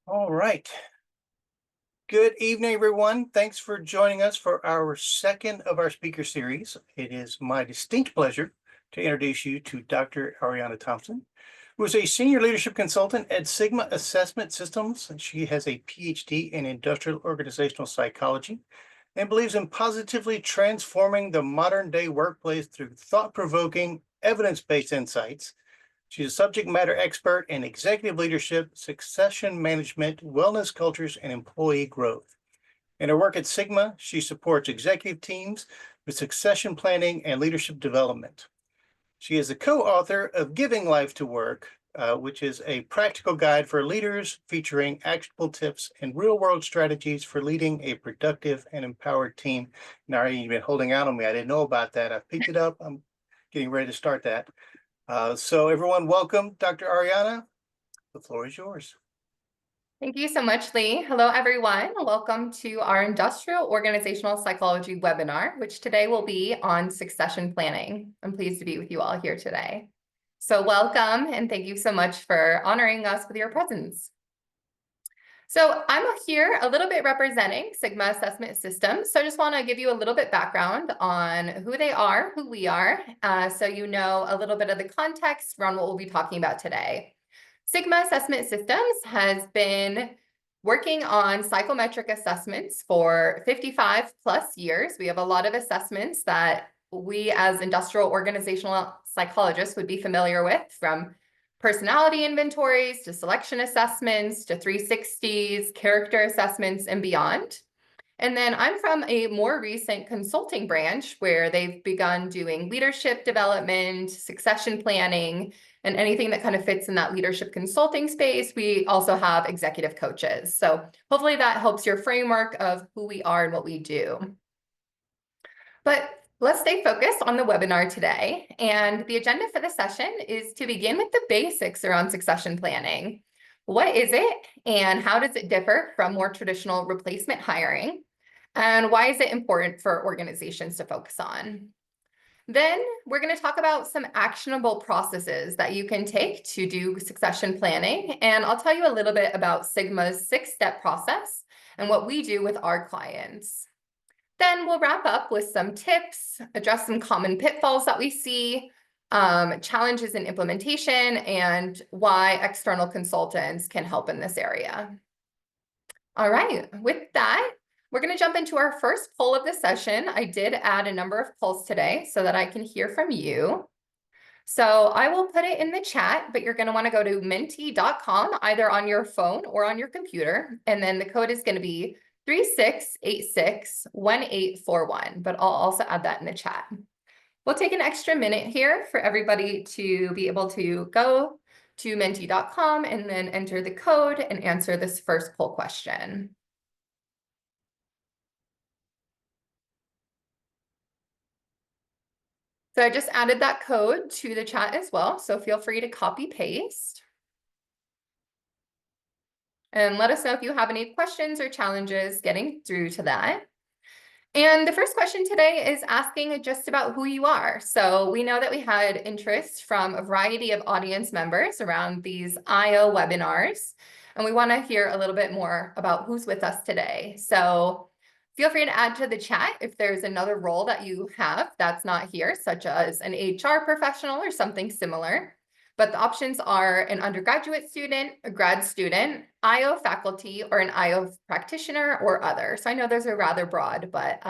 All right. Good evening, everyone. Thanks for joining us for our second of our speaker series. It is my distinct pleasure to introduce you to Dr. Arieana Thompson, who is a senior leadership consultant at Sigma Assessment Systems. She has a PhD in industrial organizational psychology and believes in positively transforming the modern day workplace through thought-provoking, evidence-based insights. She's a subject matter expert in executive leadership, succession management, wellness cultures, and employee growth. In her work at Sigma, she supports executive teams with succession planning and leadership development. She is a co-author of Giving Life to Work, which is a practical guide for leaders featuring actionable tips and real-world strategies for leading a productive and empowered team. Now, you've been holding out on me. I didn't know about that. I picked it up. I'm getting ready to start that. So everyone, welcome, Dr. Arieana. The floor is yours. Thank you so much, Lee. Hello, everyone. Welcome to our Industrial Organizational Psychology webinar, which today will be on succession planning. I'm pleased to be with you all here today. So welcome, and thank you so much for honoring us with your presence. So I'm here a little bit representing Sigma Assessment Systems. So I just want to give you a little bit background on who they are, who we are, so you know a little bit of the context around what we'll be talking about today. Sigma Assessment Systems has been working on psychometric assessments for 55 plus years. We have a lot of assessments that we as industrial organizational psychologists would be familiar with, from personality inventories to selection assessments to 360s, character assessments, and beyond. And then I'm from a more recent consulting branch where they've begun doing leadership development, succession planning, and anything that kind of fits in that leadership consulting space. We also have executive coaches. So hopefully that helps your framework of who we are and what we do. But let's stay focused on the webinar today. And the agenda for the session is to begin with the basics around succession planning. What is it, and how does it differ from more traditional replacement hiring? And why is it important for organizations to focus on? Then we're going to talk about some actionable processes that you can take to do succession planning. And I'll tell you a little bit about Sigma's 6-step process and what we do with our clients. Then we'll wrap up with some tips, address some common pitfalls that we see, challenges in implementation, and why external consultants can help in this area. All right, with that, we're going to jump into our first poll of the session. I did add a number of polls today so that I can hear from you. So I will put it in the chat, but you're going to want to go to menti.com either on your phone or on your computer. And then the code is going to be 36861841, but I'll also add that in the chat. We'll take an extra minute here for everybody to be able to go to menti.com and then enter the code and answer this first poll question. So I just added that code to the chat as well, so feel free to copy paste. And let us know if you have any questions or challenges getting through to that. And the first question today is asking just about who you are. So we know that we had interest from a variety of audience members around these IO webinars, and we want to hear a little bit more about who's with us today. So feel free to add to the chat if there's another role that you have that's not here, such as an HR professional or something similar. But the options are an undergraduate student, a grad student, IO faculty, or an IO practitioner or other. So I know those are rather broad, but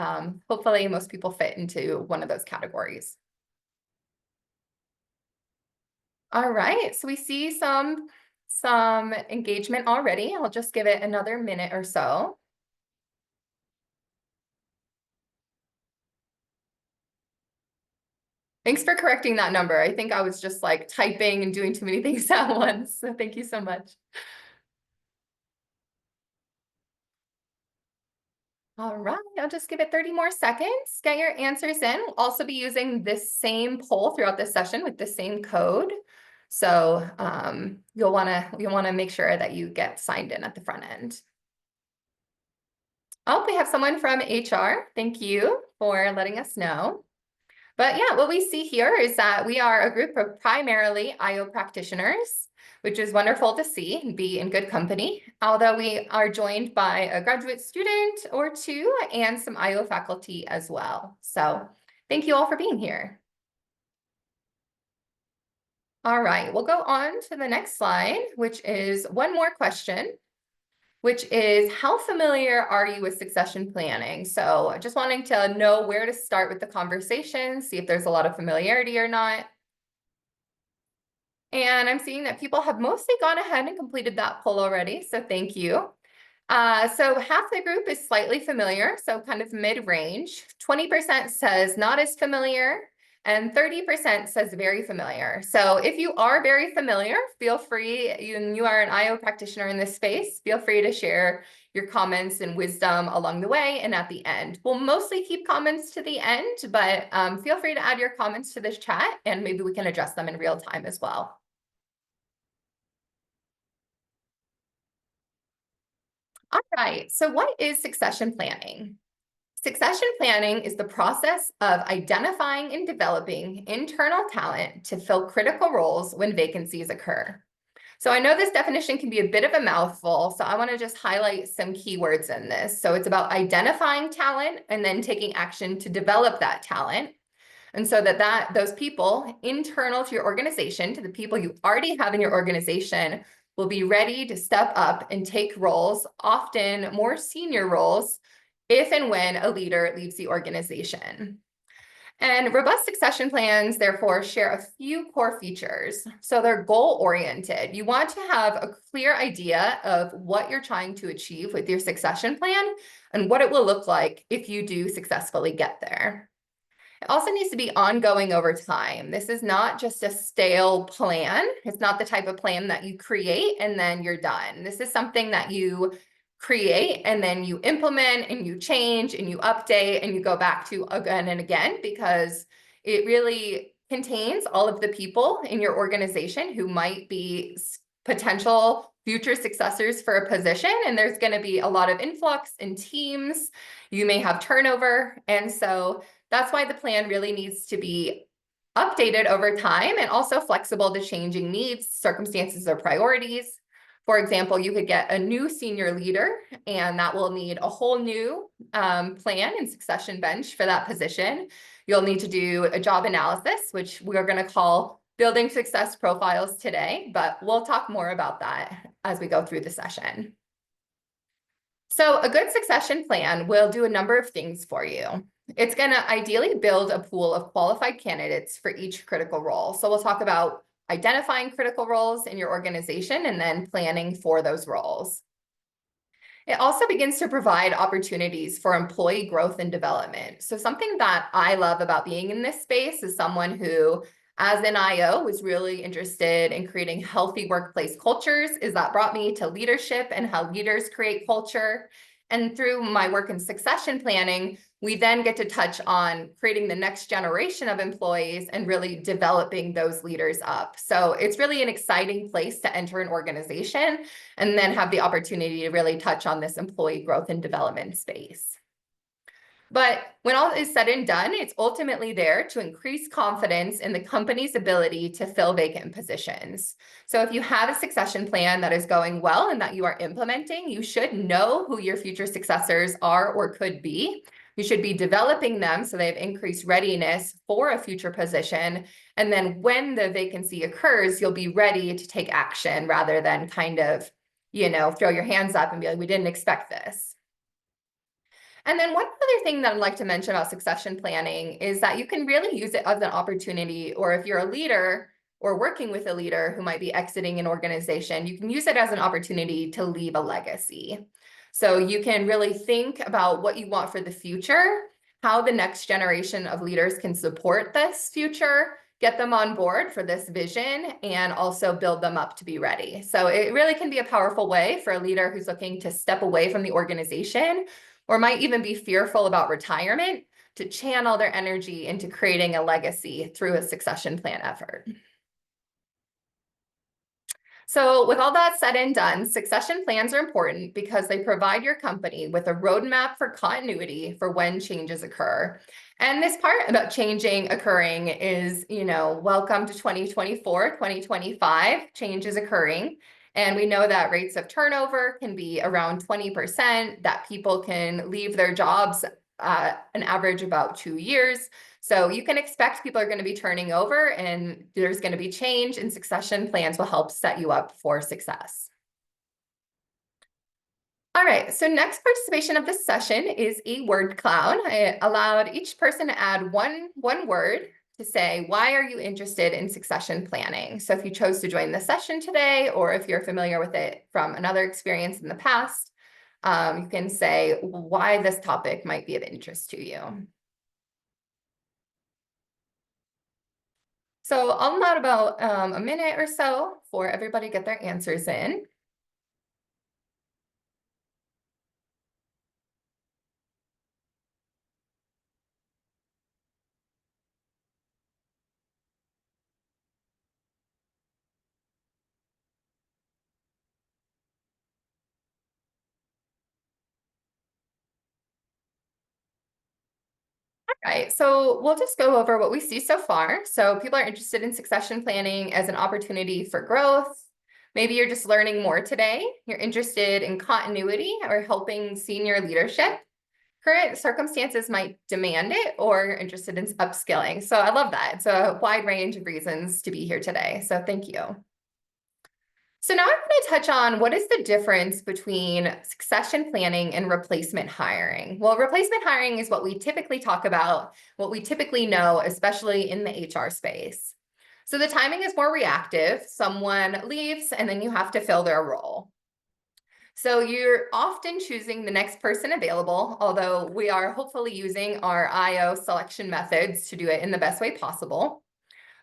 hopefully most people fit into one of those categories. All right, so we see some engagement already. I'll just give it another minute or so. Thanks for correcting that number. I think I was just like typing and doing too many things at once. So thank you so much. All right, I'll just give it 30 more seconds. Get your answers in. We'll also be using this same poll throughout the session with the same code. So you'll wanna make sure that you get signed in at the front end. Oh, we have someone from HR. Thank you for letting us know. But yeah, what we see here is that we are a group of primarily IO practitioners. which is wonderful to see and be in good company, although we are joined by a graduate student or two and some IO faculty as well. So thank you all for being here. All right, we'll go on to the next slide, which is one more question, which is how familiar are you with succession planning? So just wanting to know where to start with the conversation, see if there's a lot of familiarity or not. And I'm seeing that people have mostly gone ahead and completed that poll already, so thank you. So half the group is slightly familiar, so kind of mid-range. 20% says not as familiar, and 30% says very familiar. So if you are very familiar, feel free, you are an IO practitioner in this space, feel free to share your comments and wisdom along the way and at the end. We'll mostly keep comments to the end, but feel free to add your comments to this chat and maybe we can address them in real time as well. All right, so what is succession planning? Succession planning is the process of identifying and developing internal talent to fill critical roles when vacancies occur. So I know this definition can be a bit of a mouthful, so I want to just highlight some keywords in this. So it's about identifying talent and then taking action to develop that talent. And so those people internal to your organization, to the people you already have in your organization, will be ready to step up and take roles, often more senior roles, if and when a leader leaves the organization. And robust succession plans, therefore, share a few core features. So they're goal-oriented. You want to have a clear idea of what you're trying to achieve with your succession plan and what it will look like if you do successfully get there. It also needs to be ongoing over time. This is not just a stale plan. It's not the type of plan that you create and then you're done. This is something that you create and then you implement and you change and you update and you go back to again and again because it really contains all of the people in your organization who might be potential future successors for a position, and there's going to be a lot of influx in teams. You may have turnover, and so that's why the plan really needs to be updated over time and also flexible to changing needs, circumstances, or priorities. For example, you could get a new senior leader, and that will need a whole new plan and succession bench for that position. You'll need to do a job analysis, which we're going to call building success profiles today, but we'll talk more about that as we go through the session. So a good succession plan will do a number of things for you. It's going to ideally build a pool of qualified candidates for each critical role. So we'll talk about identifying critical roles in your organization and then planning for those roles. It also begins to provide opportunities for employee growth and development. So something that I love about being in this space is someone who, as an IO, was really interested in creating healthy workplace cultures. Is that brought me to leadership and how leaders create culture. And through my work in succession planning, we then get to touch on creating the next generation of employees and really developing those leaders up. So it's really an exciting place to enter an organization and then have the opportunity to really touch on this employee growth and development space. But when all is said and done, it's ultimately there to increase confidence in the company's ability to fill vacant positions. So if you have a succession plan that is going well and that you are implementing, you should know who your future successors are or could be. You should be developing them so they have increased readiness for a future position. And then when the vacancy occurs, you'll be ready to take action rather than kind of, throw your hands up and be like, we didn't expect this. And then one other thing that I'd like to mention about succession planning is that you can really use it as an opportunity, or if you're a leader or working with a leader who might be exiting an organization, you can use it as an opportunity to leave a legacy. So you can really think about what you want for the future, how the next generation of leaders can support this future, get them on board for this vision, and also build them up to be ready. So it really can be a powerful way for a leader who's looking to step away from the organization or might even be fearful about retirement to channel their energy into creating a legacy through a succession plan effort. So with all that said and done, succession plans are important because they provide your company with a roadmap for continuity for when changes occur. And this part about changing occurring is, welcome to 2024, 2025, change is occurring. And we know that rates of turnover can be around 20%, that people can leave their jobs an average about 2 years. So you can expect people are going to be turning over and there's going to be change, and succession plans will help set you up for success. All right, so next participation of this session is a word cloud. I allowed each person to add one word to say, why are you interested in succession planning? So if you chose to join the session today, or if you're familiar with it from another experience in the past, you can say why this topic might be of interest to you. So I'll allow about a minute or so for everybody to get their answers in. Right, so we'll just go over what we see so far. So people are interested in succession planning as an opportunity for growth. Maybe you're just learning more today. You're interested in continuity or helping senior leadership. Current circumstances might demand it, or you're interested in upskilling. So I love that. It's a wide range of reasons to be here today. So thank you. So now I'm going to touch on what is the difference between succession planning and replacement hiring. Well, replacement hiring is what we typically talk about, what we typically know, especially in the HR space. So the timing is more reactive. Someone leaves and then you have to fill their role. So you're often choosing the next person available, although we are hopefully using our IO selection methods to do it in the best way possible.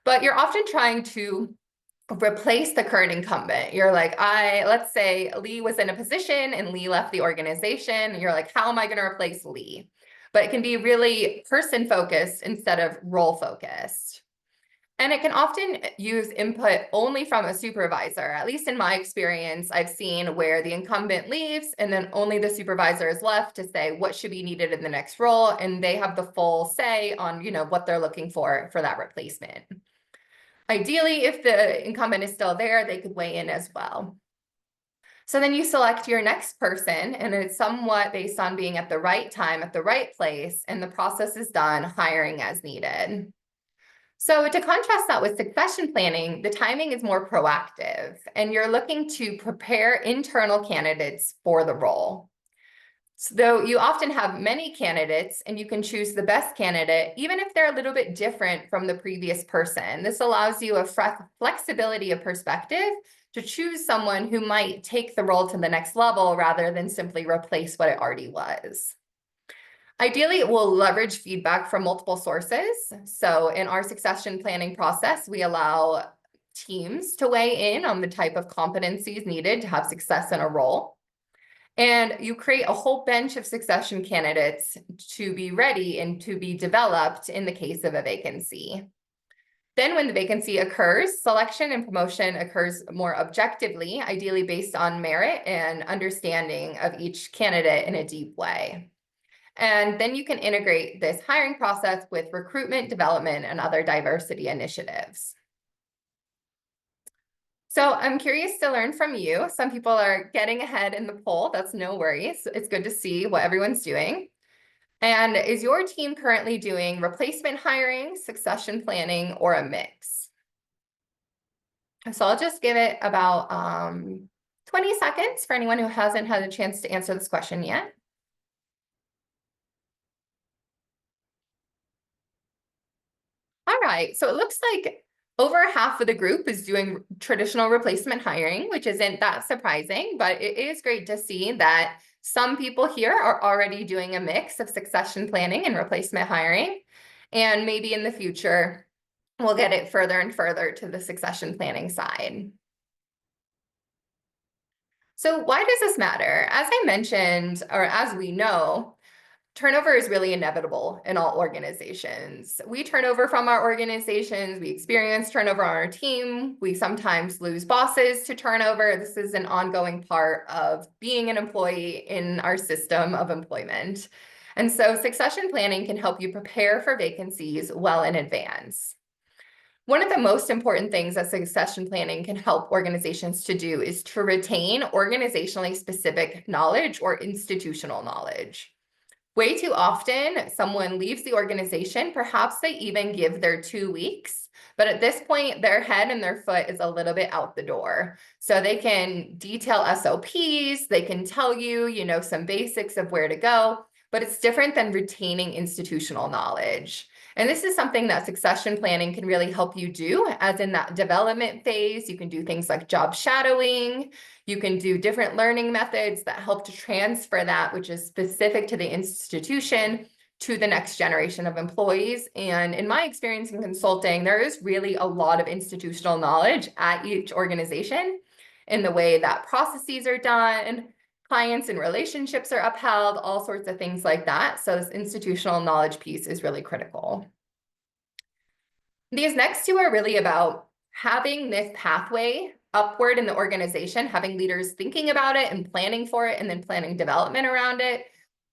But you're often trying to replace the current incumbent. You're like, let's say Lee was in a position and Lee left the organization. And you're like, how am I going to replace Lee? But it can be really person focused instead of role focused. And it can often use input only from a supervisor. At least in my experience, I've seen where the incumbent leaves and then only the supervisor is left to say what should be needed in the next role. And they have the full say on, what they're looking for that replacement. Ideally, if the incumbent is still there, they could weigh in as well. So then you select your next person, and it's somewhat based on being at the right time, at the right place, and the process is done hiring as needed. So to contrast that with succession planning, the timing is more proactive, and you're looking to prepare internal candidates for the role. So you often have many candidates and you can choose the best candidate, even if they're a little bit different from the previous person. This allows you a flexibility of perspective to choose someone who might take the role to the next level rather than simply replace what it already was. Ideally, it will leverage feedback from multiple sources. So in our succession planning process, we allow teams to weigh in on the type of competencies needed to have success in a role. And you create a whole bench of succession candidates to be ready and to be developed in the case of a vacancy. Then when the vacancy occurs, selection and promotion occurs more objectively, ideally based on merit and understanding of each candidate in a deep way. And then you can integrate this hiring process with recruitment, development, and other diversity initiatives. So I'm curious to learn from you. Some people are getting ahead in the poll. That's no worries. It's good to see what everyone's doing. And is your team currently doing replacement hiring, succession planning, or a mix? So I'll just give it about 20 seconds for anyone who hasn't had a chance to answer this question yet. All right, so it looks like over half of the group is doing traditional replacement hiring, which isn't that surprising, but it is great to see that some people here are already doing a mix of succession planning and replacement hiring. And maybe in the future, we'll get it further and further to the succession planning side. So why does this matter? As I mentioned, or as we know, Turnover is really inevitable in all organizations. We turn over from our organizations, we experience turnover on our team, we sometimes lose bosses to turnover. This is an ongoing part of being an employee in our system of employment. And so succession planning can help you prepare for vacancies well in advance. One of the most important things that succession planning can help organizations to do is to retain organizationally specific knowledge or institutional knowledge. Way too often, someone leaves the organization, perhaps they even give their 2 weeks, but at this point, their head and their foot is a little bit out the door. So they can detail SOPs, they can tell you, some basics of where to go, but it's different than retaining institutional knowledge. And this is something that succession planning can really help you do, as in that development phase. You can do things like job shadowing. You can do different learning methods that help to transfer that, which is specific to the institution, to the next generation of employees. And in my experience in consulting, there is really a lot of institutional knowledge at each organization in the way that processes are done, clients and relationships are upheld, all sorts of things like that. So this institutional knowledge piece is really critical. These next two are really about having this pathway upward in the organization, having leaders thinking about it and planning for it, and then planning development around it,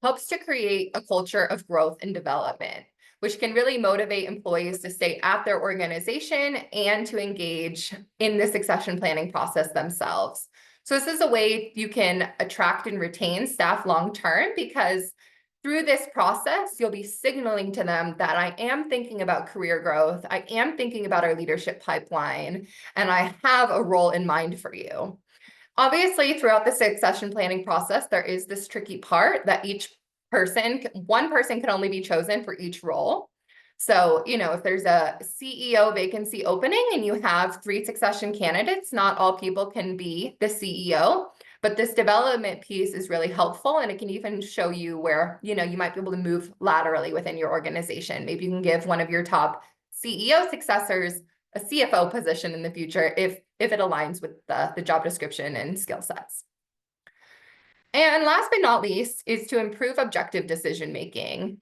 helps to create a culture of growth and development, which can really motivate employees to stay at their organization and to engage in the succession planning process themselves. So this is a way you can attract and retain staff long-term, because through this process, you'll be signaling to them that I am thinking about career growth, I am thinking about our leadership pipeline, and I have a role in mind for you. Obviously, throughout the succession planning process, there is this tricky part that one person can only be chosen for each role. So, if there's a CEO vacancy opening and you have 3 succession candidates, not all people can be the CEO, but this development piece is really helpful, and it can even show you where, you might be able to move laterally within your organization. Maybe you can give one of your top CEO successors a CFO position in the future if it aligns with the job description and skill sets. And last but not least is to improve objective decision making.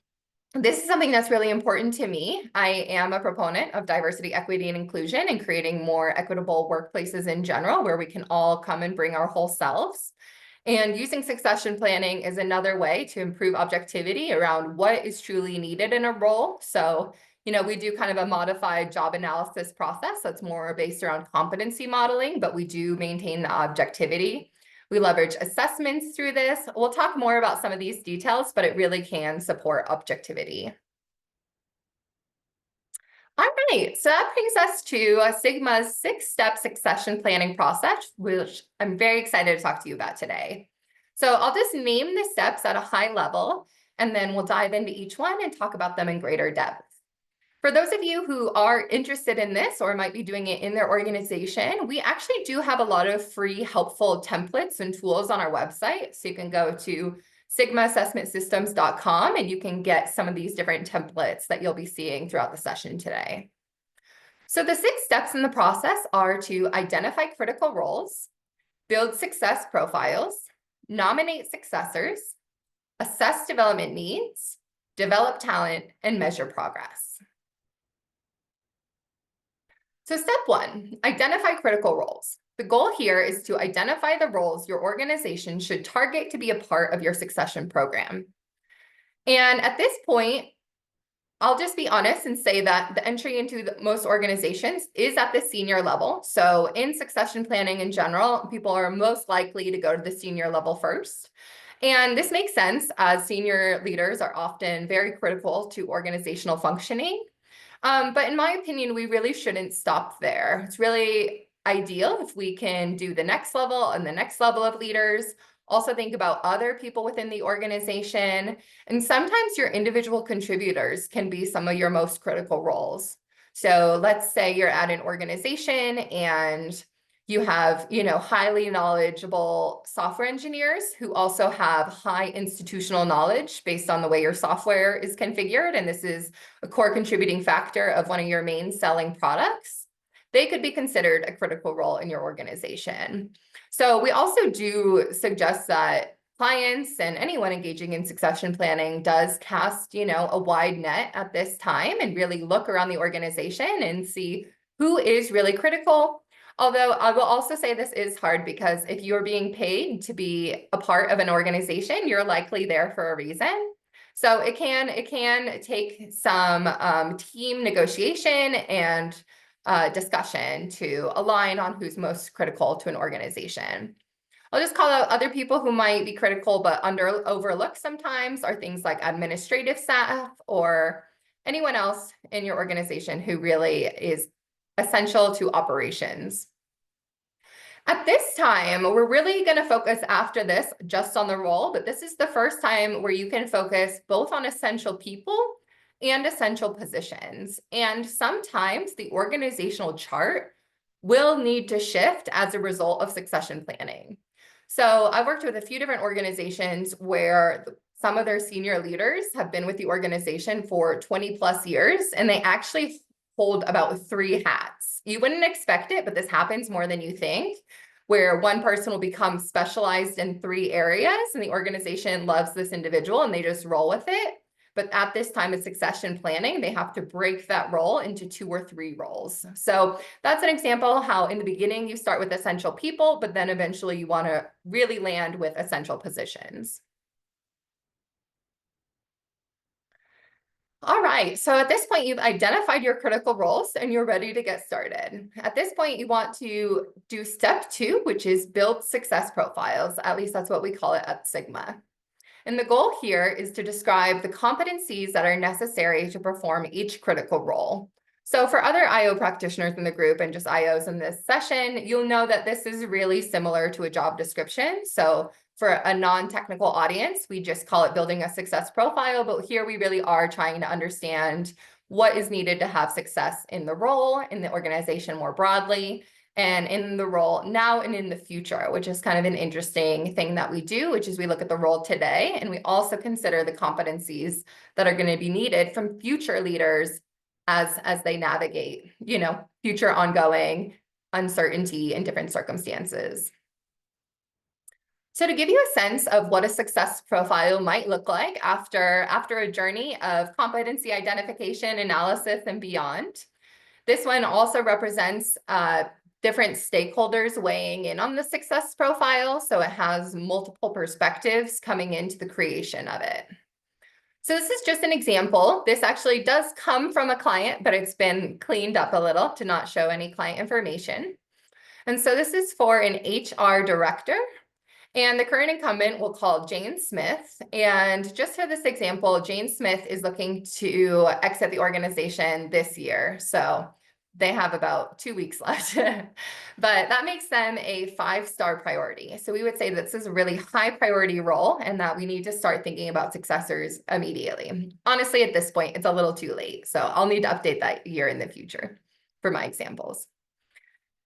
This is something that's really important to me. I am a proponent of diversity, equity, and inclusion, and creating more equitable workplaces in general, where we can all come and bring our whole selves. And using succession planning is another way to improve objectivity around what is truly needed in a role. So, we do kind of a modified job analysis process that's more based around competency modeling, but we do maintain the objectivity. We leverage assessments through this. We'll talk more about some of these details, but it really can support objectivity. All right, so that brings us to Sigma's 6-step succession planning process, which I'm very excited to talk to you about today. So I'll just name the steps at a high level, and then we'll dive into each one and talk about them in greater depth. For those of you who are interested in this or might be doing it in their organization, we actually do have a lot of free helpful templates and tools on our website. So you can go to sigmaassessmentsystems.com and you can get some of these different templates that you'll be seeing throughout the session today. So the 6 steps in the process are to identify critical roles, build success profiles, nominate successors, assess development needs, develop talent, and measure progress. So step 1, identify critical roles. The goal here is to identify the roles your organization should target to be a part of your succession program. And at this point, I'll just be honest and say that the entry into most organizations is at the senior level. So in succession planning in general, people are most likely to go to the senior level first. And this makes sense, as senior leaders are often very critical to organizational functioning. But in my opinion, we really shouldn't stop there. It's really ideal if we can do the next level and the next level of leaders. Also think about other people within the organization. And sometimes your individual contributors can be some of your most critical roles. So let's say you're at an organization and you have, highly knowledgeable software engineers who also have high institutional knowledge based on the way your software is configured. And this is a core contributing factor of one of your main selling products. They could be considered a critical role in your organization. So we also do suggest that clients and anyone engaging in succession planning does cast, a wide net at this time and really look around the organization and see who is really critical. Although I will also say this is hard because if you're being paid to be a part of an organization, you're likely there for a reason. So it can take some team negotiation and discussion to align on who's most critical to an organization. I'll just call out other people who might be critical but overlooked sometimes are things like administrative staff or anyone else in your organization who really is essential to operations. At this time, we're really going to focus after this just on the role, but this is the first time where you can focus both on essential people and essential positions. And sometimes the organizational chart will need to shift as a result of succession planning. So I've worked with a few different organizations where some of their senior leaders have been with the organization for 20 plus years, and they actually hold about 3 hats. You wouldn't expect it, but this happens more than you think, where one person will become specialized in 3 areas and the organization loves this individual and they just roll with it. But at this time of succession planning, they have to break that role into 2 or 3 roles. So that's an example how in the beginning you start with essential people, but then eventually you want to really land with essential positions. All right, so at this point, you've identified your critical roles and you're ready to get started. At this point, you want to do step 2, which is build success profiles. At least that's what we call it at Sigma. And the goal here is to describe the competencies that are necessary to perform each critical role. So for other IO practitioners in the group and just IOs in this session, you'll know that this is really similar to a job description. So for a non-technical audience, we just call it building a success profile, but here we really are trying to understand what is needed to have success in the role, in the organization more broadly, and in the role now and in the future, which is kind of an interesting thing that we do, which is we look at the role today, and we also consider the competencies that are going to be needed from future leaders as they navigate, future ongoing uncertainty in different circumstances. So to give you a sense of what a success profile might look like after a journey of competency identification, analysis, and beyond, this one also represents different stakeholders weighing in on the success profile. So it has multiple perspectives coming into the creation of it. So this is just an example. This actually does come from a client, but it's been cleaned up a little to not show any client information. And so this is for an HR director. And the current incumbent we'll call Jane Smith. And just for this example, Jane Smith is looking to exit the organization this year. So they have about 2 weeks left, but that makes them a 5-star priority. So we would say this is a really high priority role and that we need to start thinking about successors immediately. Honestly, at this point, it's a little too late. So I'll need to update that year in the future for my examples.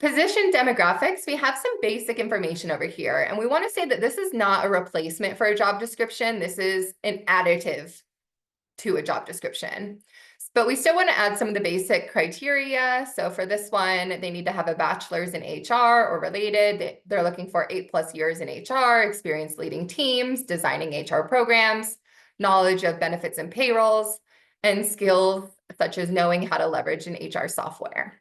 Position demographics, we have some basic information over here, and we want to say that this is not a replacement for a job description. This is an additive to a job description. But we still want to add some of the basic criteria. So for this one, they need to have a bachelor's in HR or related. They're looking for 8+ years in HR, experience leading teams, designing HR programs, knowledge of benefits and payrolls, and skills such as knowing how to leverage an HR software.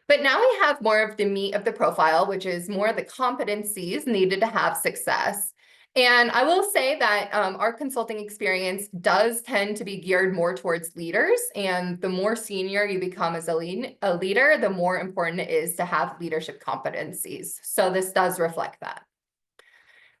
But now we have more of the meat of the profile, which is more the competencies needed to have success. And I will say that our consulting experience does tend to be geared more towards leaders. And the more senior you become as a leader, the more important it is to have leadership competencies. So this does reflect that.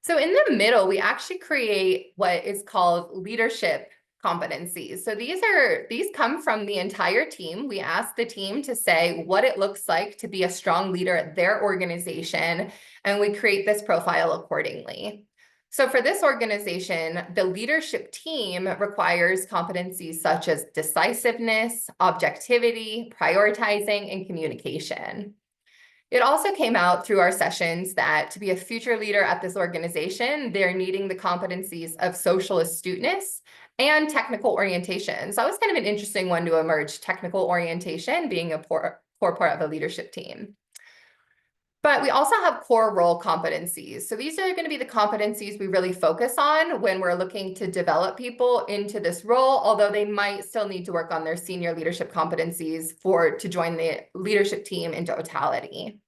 So in the middle, we actually create what is called leadership competencies. So these come from the entire team. We ask the team to say what it looks like to be a strong leader at their organization, and we create this profile accordingly. So for this organization, the leadership team requires competencies such as decisiveness, objectivity, prioritizing, and communication. It also came out through our sessions that to be a future leader at this organization, they're needing the competencies of social astuteness and technical orientation. So that was kind of an interesting one to emerge, technical orientation being a core part of a leadership team. But we also have core role competencies. So these are going to be the competencies we really focus on when we're looking to develop people into this role, although they might still need to work on their senior leadership competencies to join the leadership team in totality.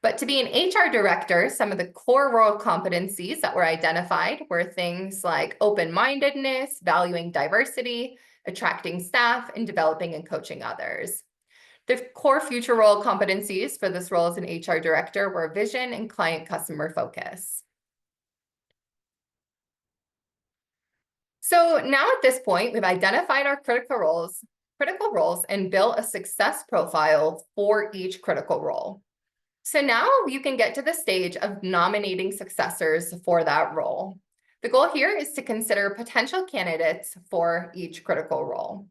But to be an HR director, some of the core role competencies that were identified were things like open-mindedness, valuing diversity, attracting staff, and developing and coaching others. The core future role competencies for this role as an HR director were vision and client customer focus. So now at this point, we've identified our critical roles and built a success profile for each critical role. So now you can get to the stage of nominating successors for that role. The goal here is to consider potential candidates for each critical role.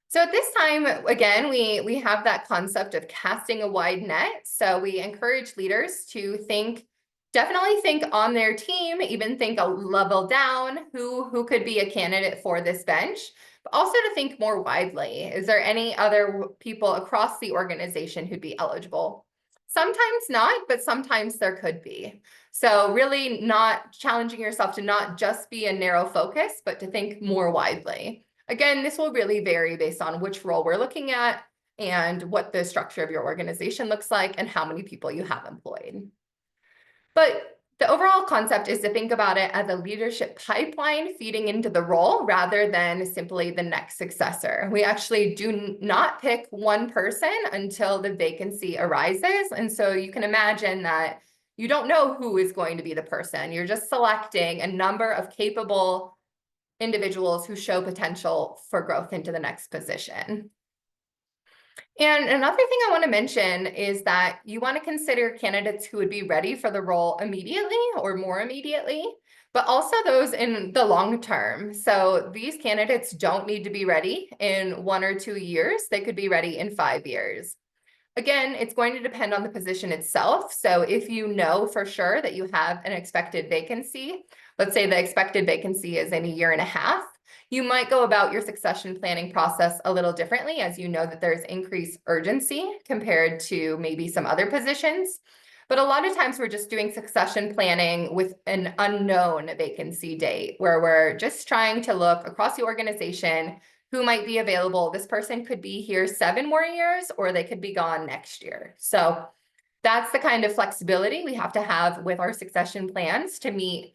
So at this time, again, we have that concept of casting a wide net. So we encourage leaders to definitely think on their team, even think a level down, who could be a candidate for this bench, but also to think more widely. Is there any other people across the organization who'd be eligible? Sometimes not, but sometimes there could be. So really not challenging yourself to not just be a narrow focus, but to think more widely. Again, this will really vary based on which role we're looking at and what the structure of your organization looks like and how many people you have employed. But the overall concept is to think about it as a leadership pipeline feeding into the role rather than simply the next successor. We actually do not pick one person until the vacancy arises. And so you can imagine that you don't know who is going to be the person. You're just selecting a number of capable individuals who show potential for growth into the next position. And another thing I want to mention is that you want to consider candidates who would be ready for the role immediately or more immediately, but also those in the long term. So these candidates don't need to be ready in 1 or 2 years. They could be ready in 5 years. Again, it's going to depend on the position itself. So if you know for sure that you have an expected vacancy, let's say the expected vacancy is in 1.5 years, you might go about your succession planning process a little differently as you know that there's increased urgency compared to maybe some other positions. But a lot of times we're just doing succession planning with an unknown vacancy date where we're just trying to look across the organization who might be available. This person could be here 7 more years, or they could be gone next year. So that's the kind of flexibility we have to have with our succession plans to meet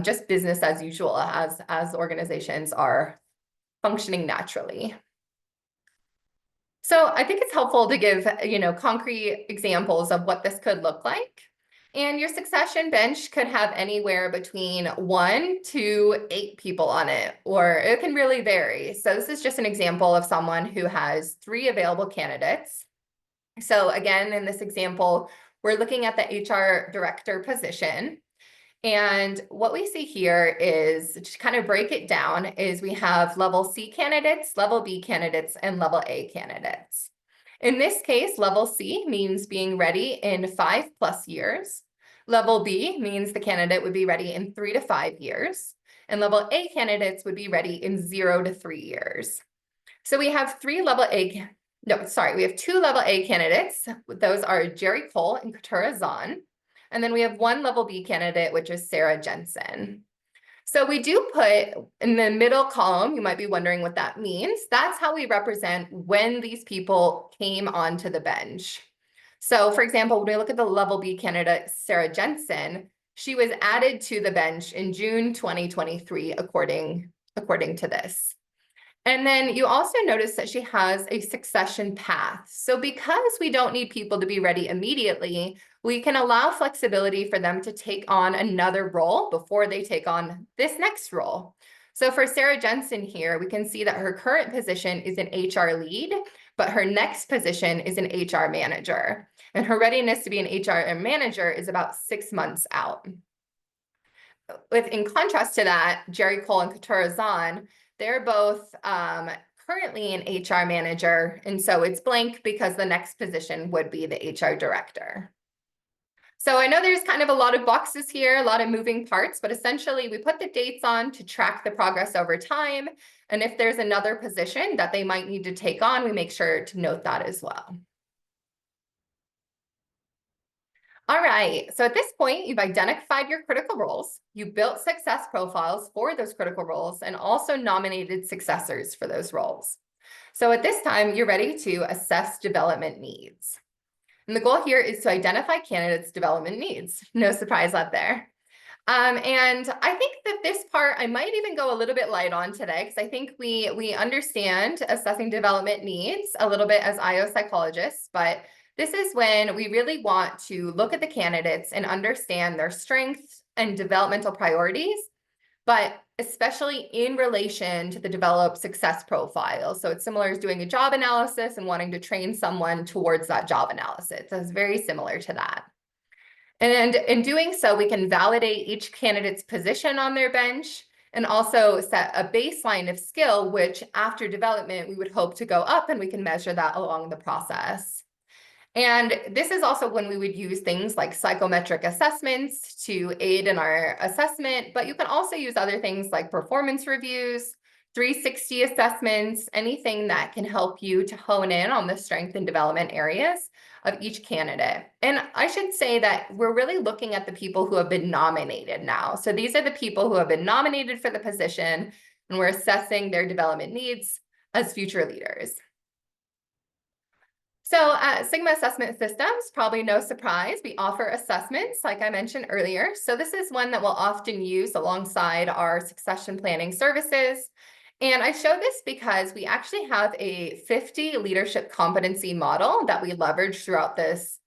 just business as usual as organizations are functioning naturally. So I think it's helpful to give, concrete examples of what this could look like. And your succession bench could have anywhere between 1 to 8 people on it, or it can really vary. So this is just an example of someone who has 3 available candidates. So again, in this example, we're looking at the HR director position. And what we see here is, to kind of break it down, is we have level C candidates, level B candidates, and level A candidates. In this case, level C means being ready in 5+ years. Level B means the candidate would be ready in 3 to 5 years. And level A candidates would be ready in 0 to 3 years. So we have 2 level A candidates. Those are Jerry Cole and Katura Zahn. And then we have 1 level B candidate, which is Sarah Jensen. So we do put in the middle column, you might be wondering what that means. That's how we represent when these people came onto the bench. So for example, when we look at the level B candidate, Sarah Jensen, she was added to the bench in June 2023, according to this. And then you also notice that she has a succession path. So because we don't need people to be ready immediately, we can allow flexibility for them to take on another role before they take on this next role. So for Sarah Jensen here, we can see that her current position is an HR lead, but her next position is an HR manager. And her readiness to be an HR manager is about 6 months out. In contrast to that, Jerry Cole and Katura Zahn, they're both currently an HR manager, and so it's blank because the next position would be the HR director. So I know there's kind of a lot of boxes here, a lot of moving parts, but essentially we put the dates on to track the progress over time. And if there's another position that they might need to take on, we make sure to note that as well. All right, so at this point, you've identified your critical roles, you built success profiles for those critical roles, and also nominated successors for those roles. So at this time, you're ready to assess development needs. And the goal here is to identify candidates' development needs. No surprise out there. And I think that this part I might even go a little bit light on today because I think we understand assessing development needs a little bit as IO psychologists, but this is when we really want to look at the candidates and understand their strengths and developmental priorities, but especially in relation to the developed success profile. So it's similar as doing a job analysis and wanting to train someone towards that job analysis. So it's very similar to that. And in doing so, we can validate each candidate's position on their bench and also set a baseline of skill, which after development, we would hope to go up, and we can measure that along the process. And this is also when we would use things like psychometric assessments to aid in our assessment, but you can also use other things like performance reviews, 360 assessments, anything that can help you to hone in on the strength and development areas of each candidate. And I should say that we're really looking at the people who have been nominated now. So these are the people who have been nominated for the position, and we're assessing their development needs as future leaders. So Sigma Assessment Systems, probably no surprise, we offer assessments like I mentioned earlier. So this is one that we'll often use alongside our succession planning services. And I show this because we actually have a 50 leadership competency model that we leverage throughout this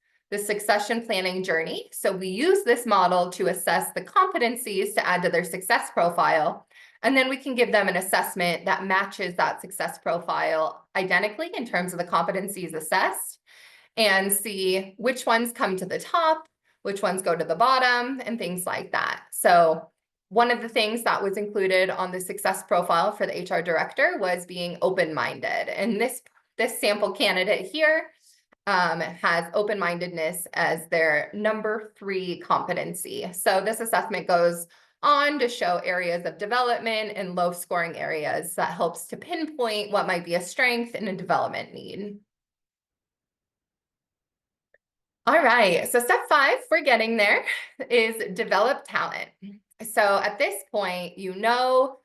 succession planning journey. So we use this model to assess the competencies to add to their success profile. And then we can give them an assessment that matches that success profile identically in terms of the competencies assessed and see which ones come to the top, which ones go to the bottom, and things like that. So one of the things that was included on the success profile for the HR director was being open-minded. And this sample candidate here has open-mindedness as their number 3 competency. So this assessment goes on to show areas of development and low scoring areas that helps to pinpoint what might be a strength and a development need. All right, so step 5, we're getting there, is develop talent. So at this point, you know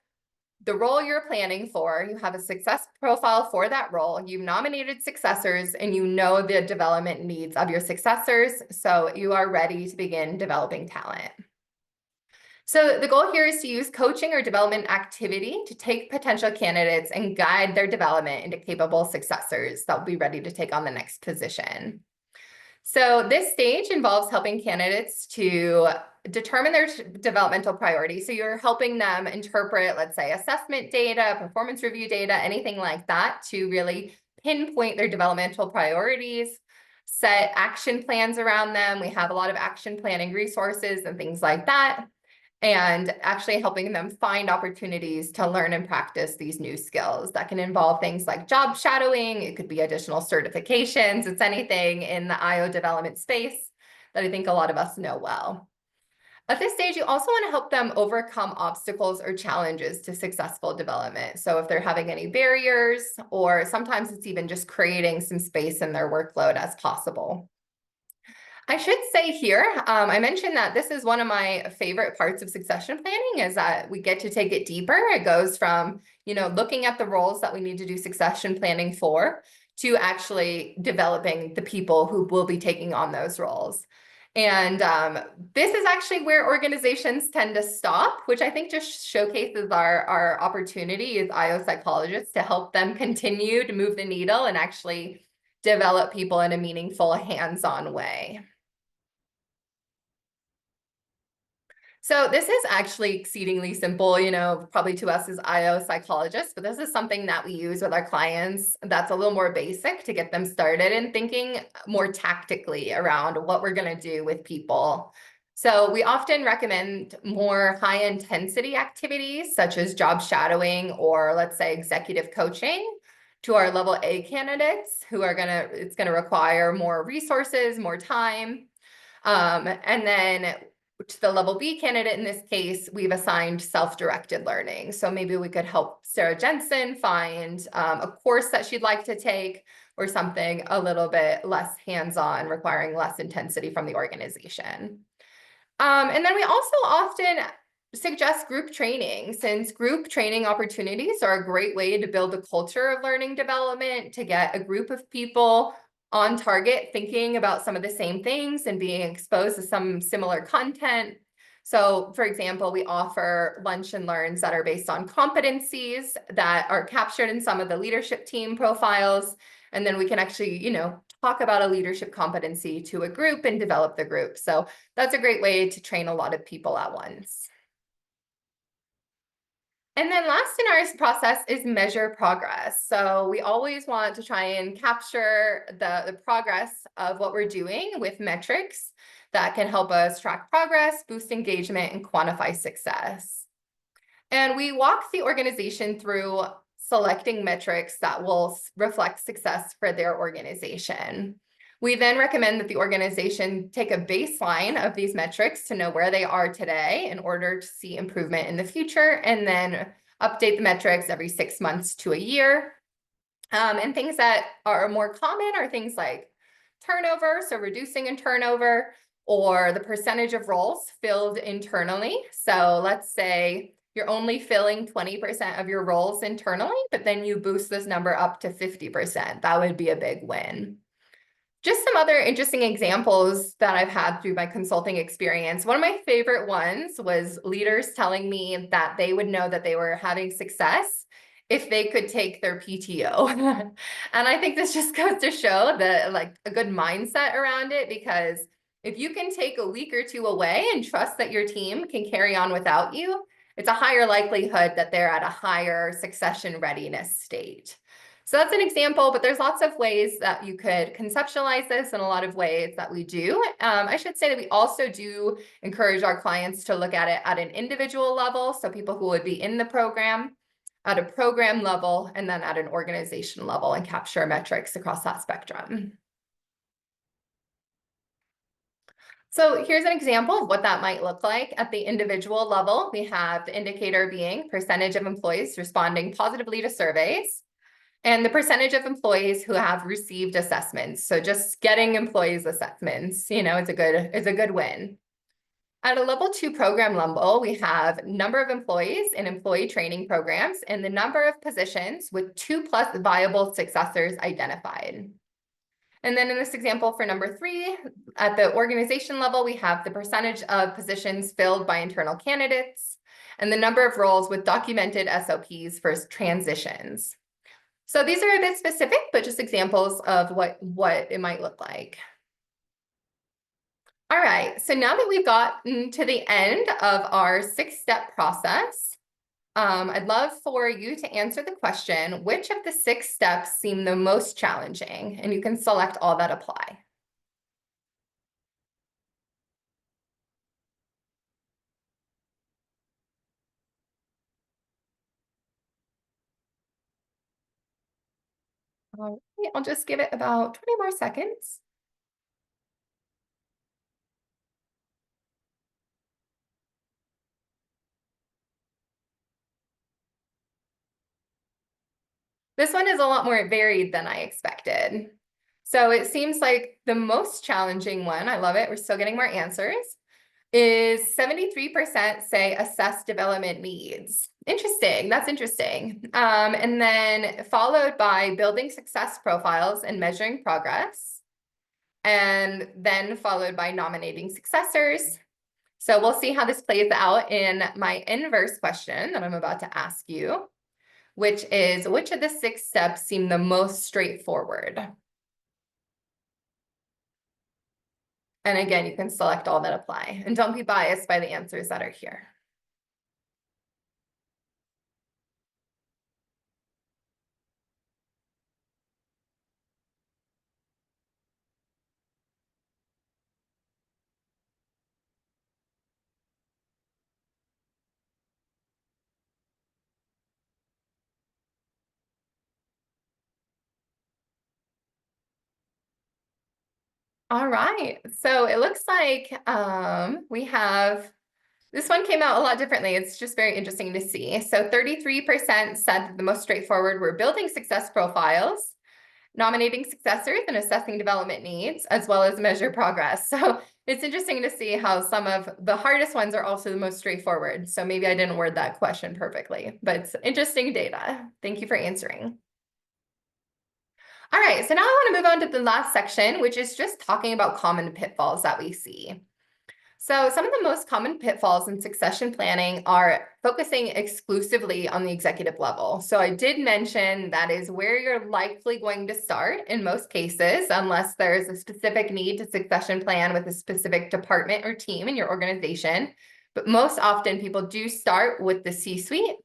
the role you're planning for, you have a success profile for that role, you've nominated successors, and you know the development needs of your successors, so you are ready to begin developing talent. So the goal here is to use coaching or development activity to take potential candidates and guide their development into capable successors that will be ready to take on the next position. So this stage involves helping candidates to determine their developmental priorities. So you're helping them interpret, let's say, assessment data, performance review data, anything like that to really pinpoint their developmental priorities, set action plans around them. We have a lot of action planning resources and things like that, and actually helping them find opportunities to learn and practice these new skills that can involve things like job shadowing. It could be additional certifications. It's anything in the IO development space that I think a lot of us know well. At this stage, you also want to help them overcome obstacles or challenges to successful development. So if they're having any barriers, or sometimes it's even just creating some space in their workload as possible. I should say here, I mentioned that this is one of my favorite parts of succession planning is that we get to take it deeper. It goes from, looking at the roles that we need to do succession planning for to actually developing the people who will be taking on those roles. And this is actually where organizations tend to stop, which I think just showcases our opportunity as IO psychologists to help them continue to move the needle and actually develop people in a meaningful, hands-on way. So this is actually exceedingly simple, probably to us as IO psychologists, but this is something that we use with our clients that's a little more basic to get them started in thinking more tactically around what we're going to do with people. So we often recommend more high intensity activities such as job shadowing or, let's say, executive coaching to our level A candidates who are it's going to require more resources, more time. And then to the level B candidate, in this case, we've assigned self-directed learning. So maybe we could help Sarah Jensen find a course that she'd like to take, or something a little bit less hands-on, requiring less intensity from the organization. And then we also often suggest group training, since group training opportunities are a great way to build a culture of learning development, to get a group of people on target thinking about some of the same things and being exposed to some similar content. So, for example, we offer lunch and learns that are based on competencies that are captured in some of the leadership team profiles. And then we can actually, talk about a leadership competency to a group and develop the group. So that's a great way to train a lot of people at once. And then last in our process is measure progress. So we always want to try and capture the progress of what we're doing with metrics that can help us track progress, boost engagement, and quantify success. And we walk the organization through selecting metrics that will reflect success for their organization. We then recommend that the organization take a baseline of these metrics to know where they are today in order to see improvement in the future, and then update the metrics every 6 months to a year. And things that are more common are things like turnover, so reducing in turnover, or the percentage of roles filled internally. So let's say you're only filling 20% of your roles internally, but then you boost this number up to 50%. That would be a big win. Just some other interesting examples that I've had through my consulting experience. One of my favorite ones was leaders telling me that they would know that they were having success if they could take their PTO. And I think this just goes to show that, like, a good mindset around it, because if you can take a week or two away and trust that your team can carry on without you, it's a higher likelihood that they're at a higher succession readiness state. So that's an example, but there's lots of ways that you could conceptualize this, and a lot of ways that we do. I should say that we also do encourage our clients to look at it at an individual level. So people who would be in the program at a program level, and then at an organization level, and capture metrics across that spectrum. So here's an example of what that might look like at the individual level. We have the indicator being percentage of employees responding positively to surveys, and the percentage of employees who have received assessments. So just getting employees assessments, it's a good win. At a level 2 program level, we have number of employees in employee training programs and the number of positions with 2+ viable successors identified. And then in this example for number 3, at the organization level, we have the percentage of positions filled by internal candidates and the number of roles with documented SOPs for transitions. So these are a bit specific, but just examples of what it might look like. All right, so now that we've gotten to the end of our 6-step process, I'd love for you to answer the question, which of the 6 steps seem the most challenging? And you can select all that apply. All right, I'll just give it about 20 more seconds. This one is a lot more varied than I expected. So it seems like the most challenging one, I love it, we're still getting more answers, is 73% say assess development needs. Interesting, that's interesting. And then followed by building success profiles and measuring progress. And then followed by nominating successors. So we'll see how this plays out in my inverse question that I'm about to ask you, which is, which of the 6 steps seem the most straightforward? And again, you can select all that apply, and don't be biased by the answers that are here. All right, so it looks like we have, this one came out a lot differently. It's just very interesting to see. So 33% said that the most straightforward were building success profiles. nominating successors and assessing development needs, as well as measure progress. So it's interesting to see how some of the hardest ones are also the most straightforward. So maybe I didn't word that question perfectly, but it's interesting data. Thank you for answering. All right, so now I want to move on to the last section, which is just talking about common pitfalls that we see. So some of the most common pitfalls in succession planning are focusing exclusively on the executive level. So I did mention that is where you're likely going to start in most cases, unless there's a specific need to succession plan with a specific department or team in your organization. But most often people do start with the C-suite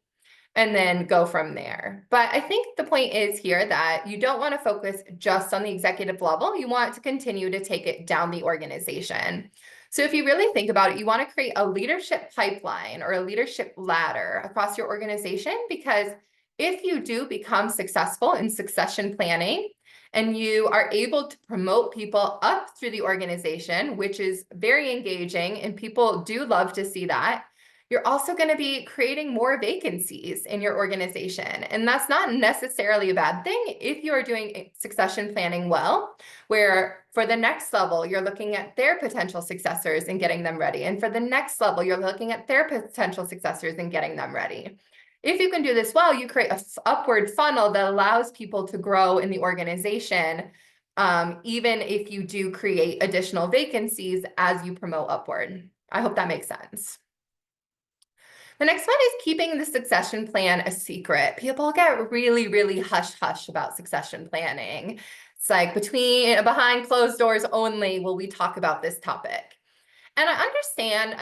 and then go from there. But I think the point is here that you don't want to focus just on the executive level. You want to continue to take it down the organization. So if you really think about it, you want to create a leadership pipeline or a leadership ladder across your organization, because if you do become successful in succession planning and you are able to promote people up through the organization, which is very engaging and people do love to see that, you're also going to be creating more vacancies in your organization. And that's not necessarily a bad thing if you are doing succession planning well, where for the next level, you're looking at their potential successors and getting them ready. And for the next level, you're looking at their potential successors and getting them ready. If you can do this well, you create an upward funnel that allows people to grow in the organization, even if you do create additional vacancies as you promote upward. I hope that makes sense. The next one is keeping the succession plan a secret. People get really, really hush-hush about succession planning. It's like behind closed doors only will we talk about this topic. And I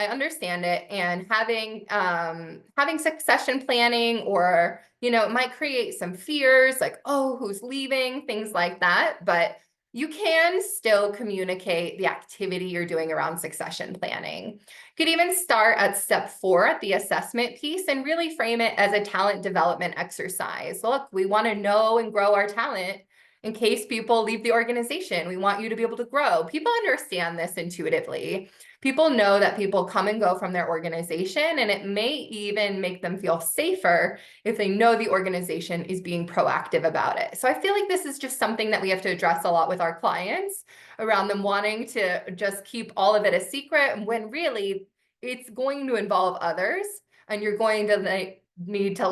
understand it. And having succession planning, or, it might create some fears like, oh, who's leaving, things like that. But you can still communicate the activity you're doing around succession planning. You could even start at step 4 at the assessment piece and really frame it as a talent development exercise. Look, we want to know and grow our talent in case people leave the organization. We want you to be able to grow. People understand this intuitively. People know that people come and go from their organization, and it may even make them feel safer if they know the organization is being proactive about it. So I feel like this is just something that we have to address a lot with our clients around them wanting to just keep all of it a secret, when really it's going to involve others, and you're going to need to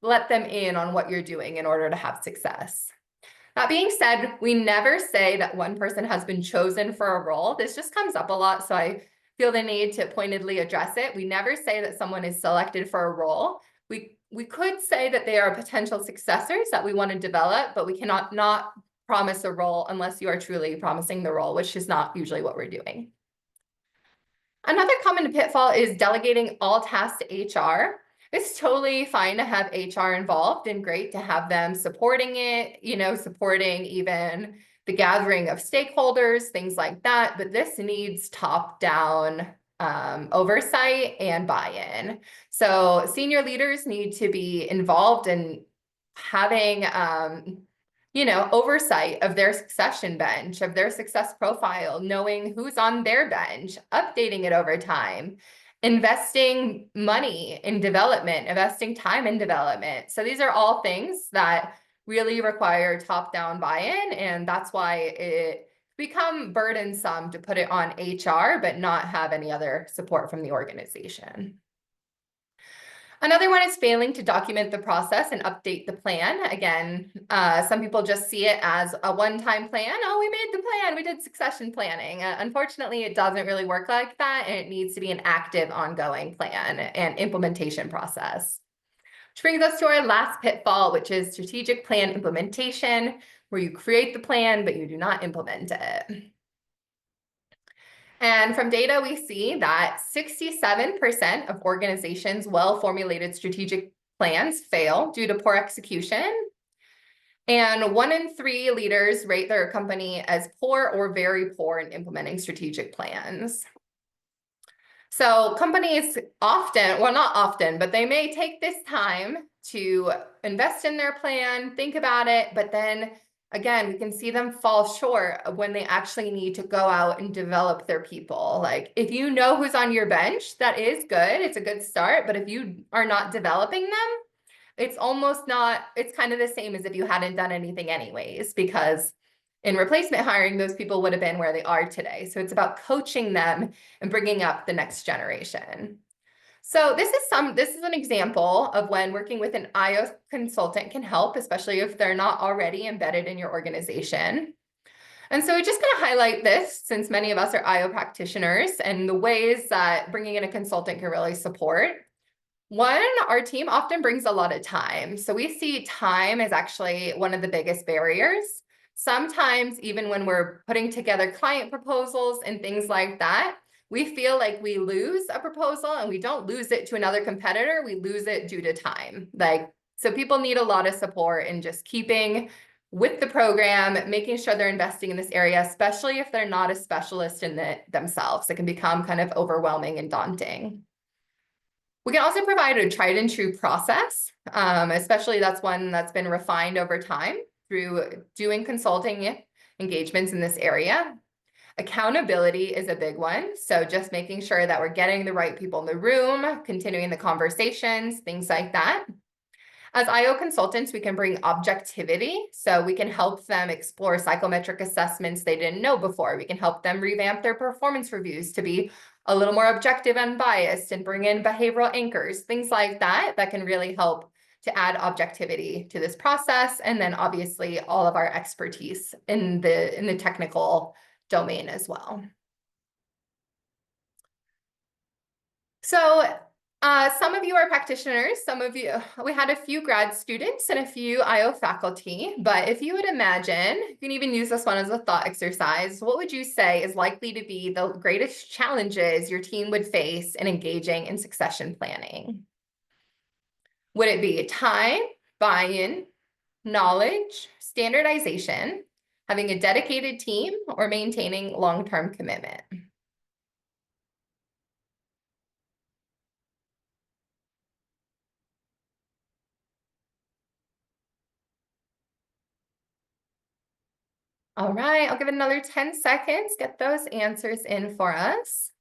let them in on what you're doing in order to have success. That being said, we never say that one person has been chosen for a role. This just comes up a lot, so I feel the need to pointedly address it. We never say that someone is selected for a role. We could say that they are potential successors that we want to develop, but we cannot not promise a role unless you are truly promising the role, which is not usually what we're doing. Another common pitfall is delegating all tasks to HR. It's totally fine to have HR involved and great to have them supporting it, supporting even the gathering of stakeholders, things like that. But this needs top-down oversight and buy-in. So senior leaders need to be involved in having oversight of their succession bench, of their success profile, knowing who's on their bench, updating it over time, investing money in development, investing time in development. So these are all things that really require top-down buy-in, and that's why it become burdensome to put it on HR, but not have any other support from the organization. Another one is failing to document the process and update the plan. Again, some people just see it as a one-time plan. Oh, we made the plan, we did succession planning. Unfortunately, it doesn't really work like that, and it needs to be an active, ongoing plan and implementation process. Which brings us to our last pitfall, which is strategic plan implementation, where you create the plan, but you do not implement it. And from data, we see that 67% of organizations' well-formulated strategic plans fail due to poor execution. And 1 in 3 leaders rate their company as poor or very poor in implementing strategic plans. So companies often, well, not often, but they may take this time to invest in their plan, think about it, but then again, we can see them fall short when they actually need to go out and develop their people. Like, if you know who's on your bench, that is good. It's a good start. But if you are not developing them, it's almost not, it's kind of the same as if you hadn't done anything anyways, because in replacement hiring, those people would have been where they are today. So it's about coaching them and bringing up the next generation. So this is an example of when working with an IO consultant can help, especially if they're not already embedded in your organization. And so we're just going to highlight this since many of us are IO practitioners and the ways that bringing in a consultant can really support. One, our team often brings a lot of time. So we see time as actually one of the biggest barriers. Sometimes even when we're putting together client proposals and things like that, we feel like we lose a proposal and we don't lose it to another competitor, we lose it due to time. So people need a lot of support in just keeping with the program, making sure they're investing in this area, especially if they're not a specialist in it themselves. It can become kind of overwhelming and daunting. We can also provide a tried and true process, especially that's one that's been refined over time through doing consulting engagements in this area. Accountability is a big one. So just making sure that we're getting the right people in the room, continuing the conversations, things like that. As IO consultants, we can bring objectivity. So we can help them explore psychometric assessments they didn't know before. We can help them revamp their performance reviews to be a little more objective and unbiased and bring in behavioral anchors, things like that, that can really help to add objectivity to this process. And then obviously all of our expertise in the technical domain as well. So some of you are practitioners, some of you, we had a few grad students and a few IO faculty, but if you would imagine, you can even use this one as a thought exercise, what would you say is likely to be the greatest challenges your team would face in engaging in succession planning? Would it be time, buy-in, knowledge, standardization, having a dedicated team, or maintaining long-term commitment? All right, I'll give it another 10 seconds, get those answers in for us.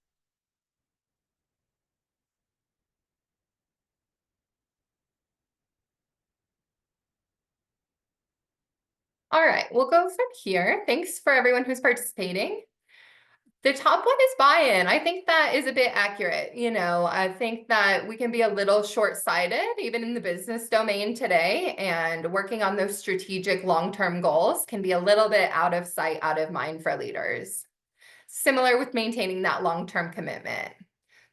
All right, we'll go from here. Thanks for everyone who's participating. The top one is buy-in. I think that is a bit accurate. I think that we can be a little short-sighted, even in the business domain today, and working on those strategic long-term goals can be a little bit out of sight, out of mind for leaders. Similar with maintaining that long-term commitment.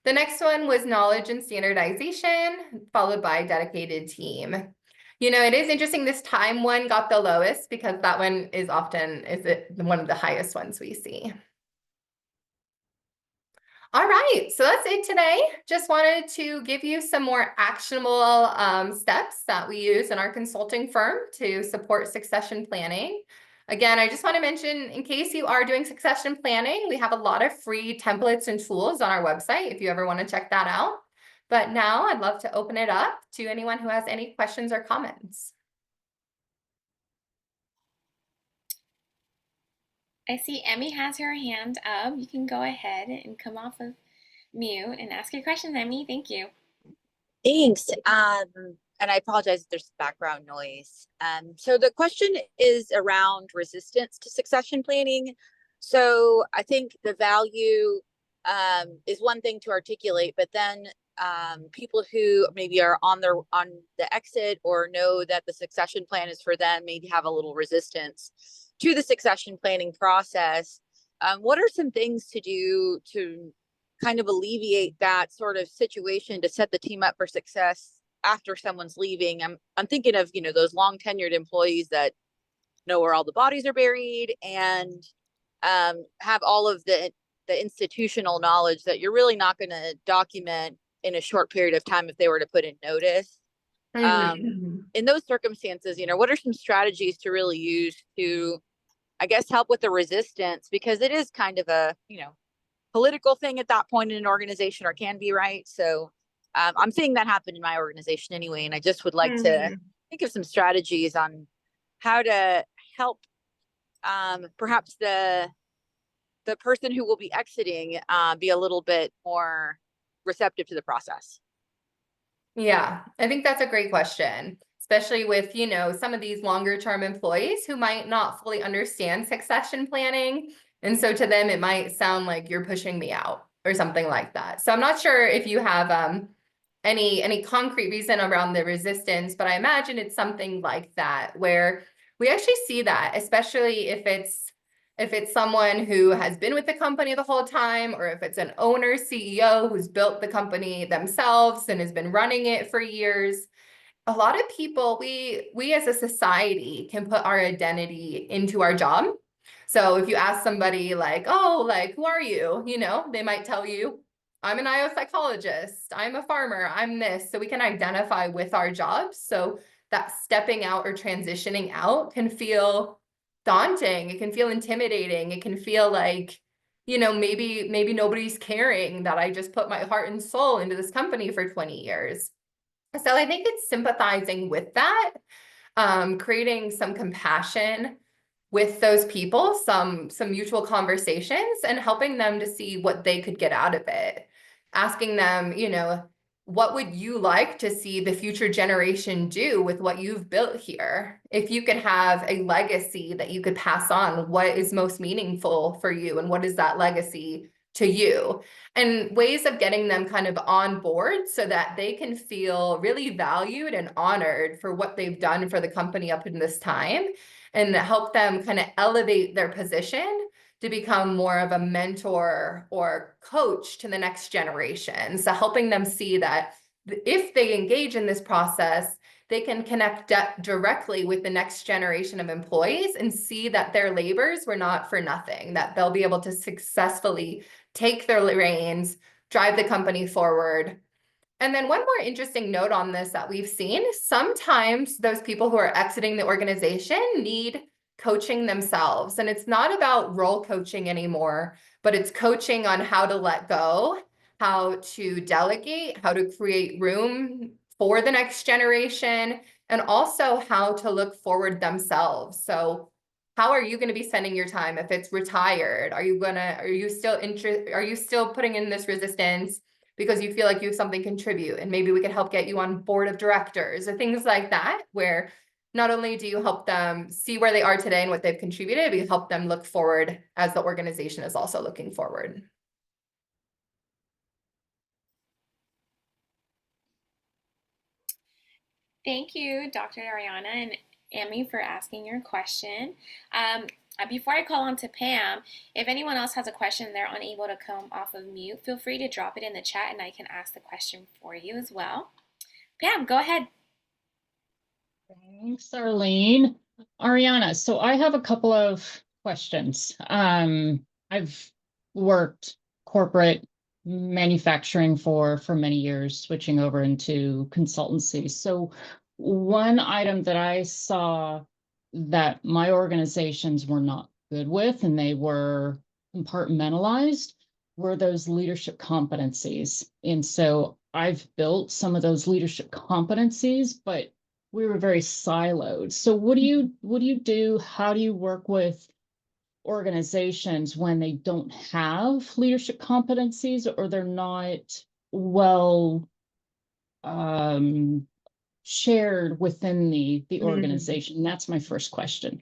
The next one was knowledge and standardization, followed by dedicated team. It is interesting this time one got the lowest because that one is one of the highest ones we see. All right, so that's it today. Just wanted to give you some more actionable steps that we use in our consulting firm to support succession planning. Again, I just want to mention, in case you are doing succession planning, we have a lot of free templates and tools on our website if you ever want to check that out. But now I'd love to open it up to anyone who has any questions or comments. I see Emmy has her hand up. You can go ahead and come off of mute and ask your question, Emmy. Thank you. Thanks. And I apologize if there's background noise. So the question is around resistance to succession planning. So I think the value is one thing to articulate, but then people who maybe are on the exit or know that the succession plan is for them maybe have a little resistance to the succession planning process. What are some things to do to kind of alleviate that sort of situation to set the team up for success after someone's leaving? I'm thinking of, those long tenured employees that know where all the bodies are buried and have all of the institutional knowledge that you're really not going to document in a short period of time if they were to put in notice. In those circumstances, what are some strategies to really use to, I guess, help with the resistance? Because it is kind of a, political thing at that point in an organization, or can be, right? So I'm seeing that happen in my organization anyway. And I just would like to think of some strategies on how to help perhaps the person who will be exiting be a little bit more receptive to the process. Yeah, I think that's a great question, especially with, some of these longer term employees who might not fully understand succession planning. And so to them, it might sound like you're pushing me out or something like that. So I'm not sure if you have any concrete reason around the resistance, but I imagine it's something like that, where we actually see that, especially if it's someone who has been with the company the whole time, or if it's an owner, CEO who's built the company themselves and has been running it for years. A lot of people, we as a society can put our identity into our job. So if you ask somebody like, oh, like, who are you? They might tell you, I'm an IO psychologist, I'm a farmer, I'm this. So we can identify with our jobs. So that stepping out or transitioning out can feel daunting. It can feel intimidating. It can feel like, maybe nobody's caring that I just put my heart and soul into this company for 20 years. So I think it's sympathizing with that, creating some compassion with those people, some mutual conversations, and helping them to see what they could get out of it. Asking them, what would you like to see the future generation do with what you've built here? If you could have a legacy that you could pass on, what is most meaningful for you, and what is that legacy to you? And ways of getting them kind of on board so that they can feel really valued and honored for what they've done for the company up in this time, and help them kind of elevate their position to become more of a mentor or coach to the next generation. So helping them see that if they engage in this process, they can connect directly with the next generation of employees and see that their labors were not for nothing, that they'll be able to successfully take their reins, drive the company forward. And then one more interesting note on this that we've seen, sometimes those people who are exiting the organization need coaching themselves. And it's not about role coaching anymore, but it's coaching on how to let go, how to delegate, how to create room for the next generation, and also how to look forward themselves. So how are you going to be spending your time if it's retired? Are you still putting in this resistance because you feel like you have something to contribute, and maybe we can help get you on board of directors or things like that, where not only do you help them see where they are today and what they've contributed, but you help them look forward as the organization is also looking forward. Thank you, Dr. Ariana and Amy, for asking your question. Before I call on to Pam, if anyone else has a question and they're unable to come off of mute, feel free to drop it in the chat and I can ask the question for you as well. Pam, go ahead. Thanks, Arlene. Ariana, so I have a couple of questions. I've worked corporate manufacturing for many years, switching over into consultancy. So one item that I saw that my organizations were not good with, and they were compartmentalized, were those leadership competencies. And so I've built some of those leadership competencies, but we were very siloed. So what do you do? How do you work with organizations when they don't have leadership competencies, or they're not well shared within the organization? That's my first question.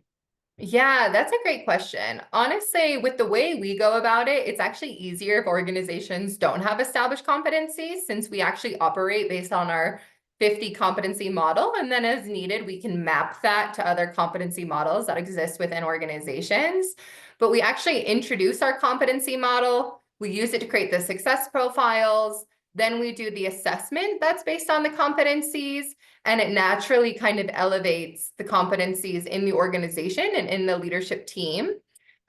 Yeah, that's a great question. Honestly, with the way we go about it, it's actually easier if organizations don't have established competencies, since we actually operate based on our 50 competency model. And then as needed, we can map that to other competency models that exist within organizations. But we actually introduce our competency model. We use it to create the success profiles. Then we do the assessment that's based on the competencies, and it naturally kind of elevates the competencies in the organization and in the leadership team.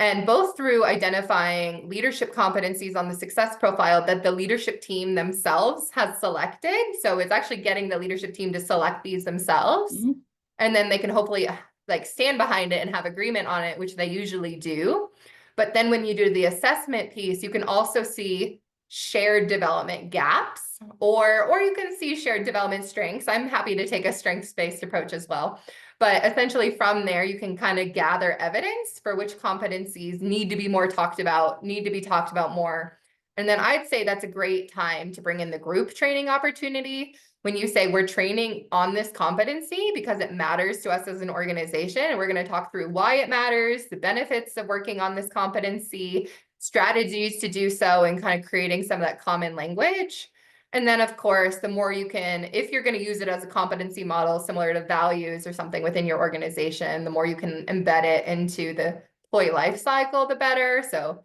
And both through identifying leadership competencies on the success profile that the leadership team themselves has selected. So it's actually getting the leadership team to select these themselves. Mm-hmm. And then they can hopefully like stand behind it and have agreement on it, which they usually do. But then when you do the assessment piece, you can also see shared development gaps, or you can see shared development strengths. I'm happy to take a strengths-based approach as well. But essentially from there, you can kind of gather evidence for which competencies need to be talked about more, And then I'd say that's a great time to bring in the group training opportunity when you say we're training on this competency because it matters to us as an organization. And we're going to talk through why it matters, the benefits of working on this competency, strategies to do so, and kind of creating some of that common language. And then, of course, the more you can, if you're going to use it as a competency model similar to values or something within your organization, the more you can embed it into the employee life cycle, the better. So,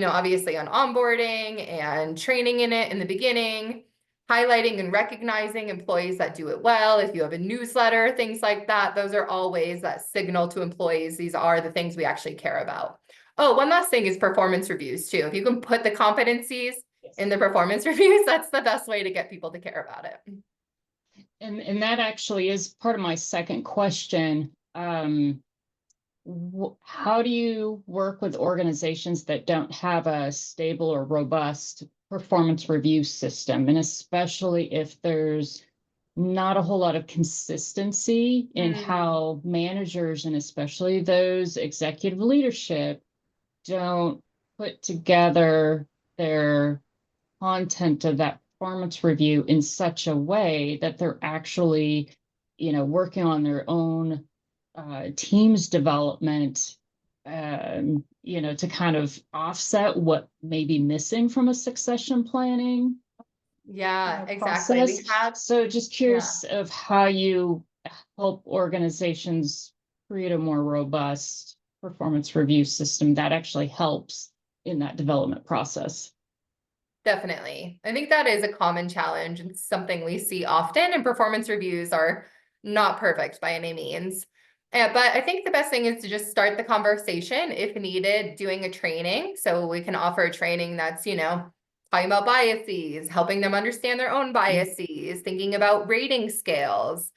obviously on onboarding and training in it in the beginning, highlighting and recognizing employees that do it well. If you have a newsletter, things like that, those are all ways that signal to employees these are the things we actually care about. Oh, one last thing is performance reviews too. If you can put the competencies in the performance reviews, that's the best way to get people to care about it. And that actually is part of my second question. How do you work with organizations that don't have a stable or robust performance review system? And especially if there's not a whole lot of consistency in how managers and especially those executive leadership don't put together their content of that performance review in such a way that they're actually, working on their own team's development, to kind of offset what may be missing from a succession planning Yeah, exactly. We process. have, So just curious of how you help organizations create a more robust performance review system that actually helps in that development process. definitely. I think that is a common challenge and something we see often, and performance reviews are not perfect by any means. But I think the best thing is to just start the conversation if needed, doing a training. So we can offer a training that's, talking about biases, helping them understand their own biases, thinking about rating scales.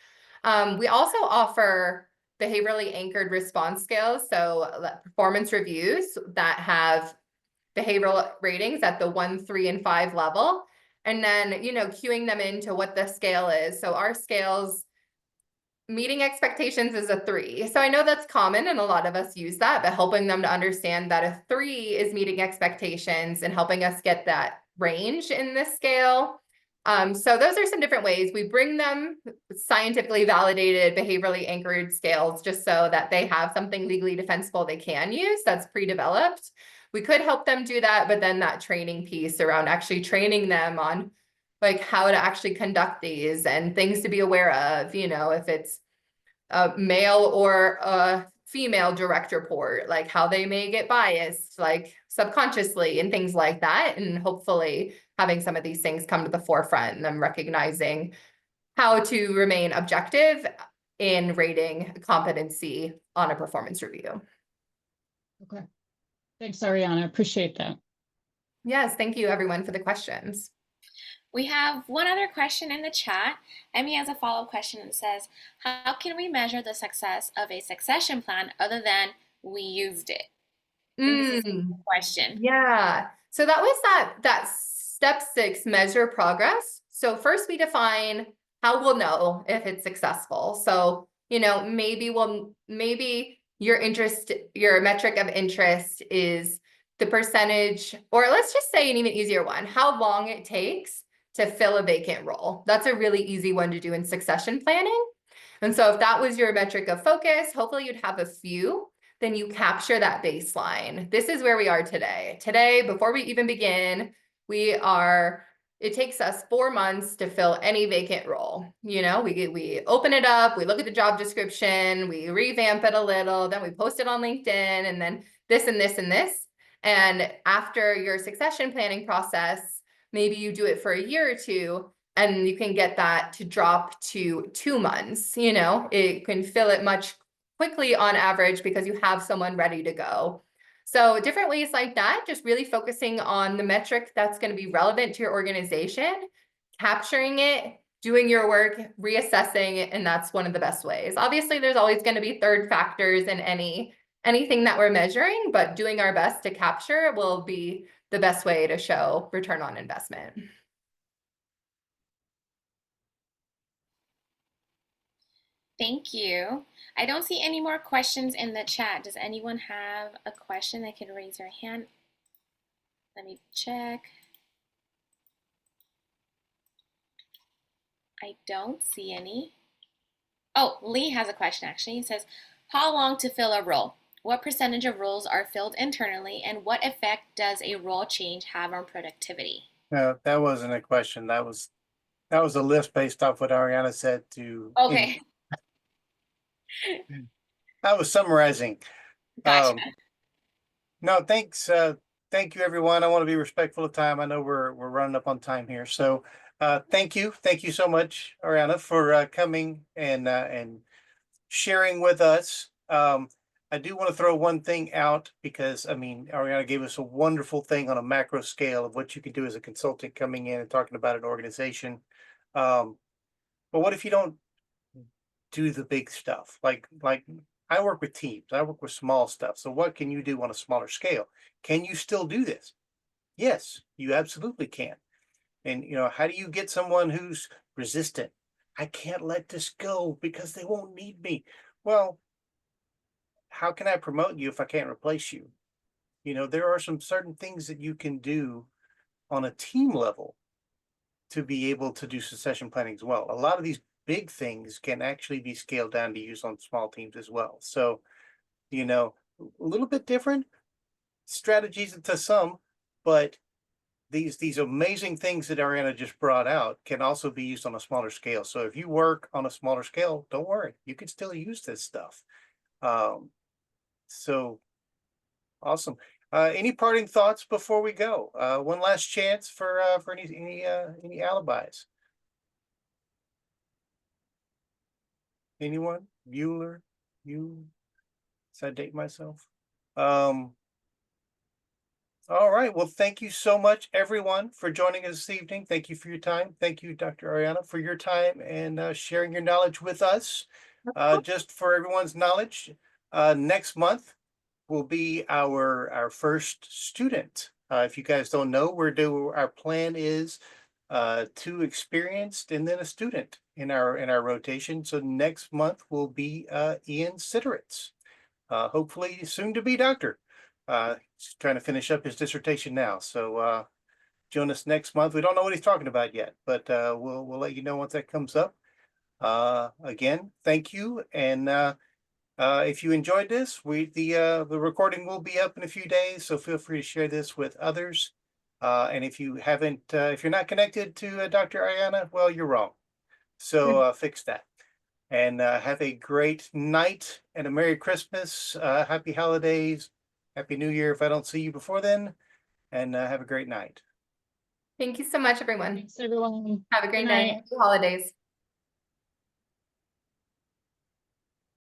We also offer behaviorally anchored response scales, so performance reviews that have behavioral ratings at the 1, 3, and 5 level. And then, cueing them into what the scale is. So our scales, meeting expectations is a 3. So I know that's common and a lot of us use that, but helping them to understand that a 3 is meeting expectations and helping us get that range in this scale. So those are some different ways. We bring them scientifically validated, behaviorally anchored scales just so that they have something legally defensible they can use that's pre-developed. We could help them do that, but then that training piece around actually training them on like how to actually conduct these and things to be aware of, if it's a male or a female direct report, like how they may get biased, like subconsciously and things like that. And hopefully having some of these things come to the forefront and them recognizing how to remain objective in rating competency on a performance review. Okay. Thanks, Ariana. I appreciate that. Yes, thank you everyone for the questions. We have one other question in the chat. Emmy has a follow-up question and says, how can we measure the success of a succession plan other than we used it? I think this is a good question. Yeah. So that was that step 6, measure progress. So first we define how we'll know if it's successful. So, maybe your metric of interest is the percentage, or let's just say an even easier one, how long it takes to fill a vacant role. That's a really easy one to do in succession planning. And so if that was your metric of focus, hopefully you'd have a few, then you capture that baseline. This is where we are today. Today, before we even begin, it takes us 4 months to fill any vacant role. We open it up, we look at the job description, we revamp it a little, then we post it on LinkedIn, and then this and this and this. And after your succession planning process, maybe you do it for a year or two, and you can get that to drop to 2 months. It can fill it much quickly on average because you have someone ready to go. So different ways like that, just really focusing on the metric that's going to be relevant to your organization, capturing it, doing your work, reassessing it, and that's one of the best ways. Obviously, there's always going to be third factors in anything that we're measuring, but doing our best to capture will be the best way to show return on investment. Thank you. I don't see any more questions in the chat. Does anyone have a question? They can raise their hand. Let me check. I don't see any. Oh, Lee has a question actually. He says, how long to fill a role? What percentage of roles are filled internally, and what effect does a role change have on productivity? No, that wasn't a question. That was a list based off what Ariana said to Okay, I was summarizing. gotcha. No, thanks. Thank you, everyone. I want to be respectful of time. I know we're running up on time here. So thank you. Thank you so much, Ariana, for coming and sharing with us. I do want to throw one thing out because I mean, Ariana gave us a wonderful thing on a macro scale of what you can do as a consultant coming in and talking about an organization. Um, but what if you don't do the big stuff? Like I work with teams, I work with small stuff. So what can you do on a smaller scale? Can you still do this? Yes, you absolutely can. And you know, how do you get someone who's resistant? I can't let this go because they won't need me. Well, how can I promote you if I can't replace you? You know, there are some certain things that you can do on a team level to be able to do succession planning as well. A lot of these big things can actually be scaled down to use on small teams as well. So, you know, a little bit different strategies to some, but these amazing things that Ariana just brought out can also be used on a smaller scale. So if you work on a smaller scale, don't worry, you can still use this stuff. So awesome. Any parting thoughts before we go? One last chance for any alibis. Anyone? Bueller? You? Should I date myself? All right. Well, thank you so much, everyone, for joining us this evening. Thank you for your time. Thank you, Dr. Ariana, for your time and sharing your knowledge with us. Just for everyone's knowledge, next month will be our first student. If you guys don't know, our plan is 2 experienced and then a student in our rotation. So next month will be Ian Sitteritz, hopefully soon to be doctor. He's trying to finish up his dissertation now. So join us next month. We don't know what he's talking about yet, but we'll let you know once that comes up. Again, thank you. And if you enjoyed this, the recording will be up in a few days, so feel free to share this with others. And if you haven't, if you're not connected to Dr. Ariana, well, you're wrong. So fix that. And have a great night and a Merry Christmas, Happy Holidays, Happy New Year if I don't see you before then, and have a great night. Thank you so much, everyone. Thanks, everyone. Have a great Good night. night. Happy holidays.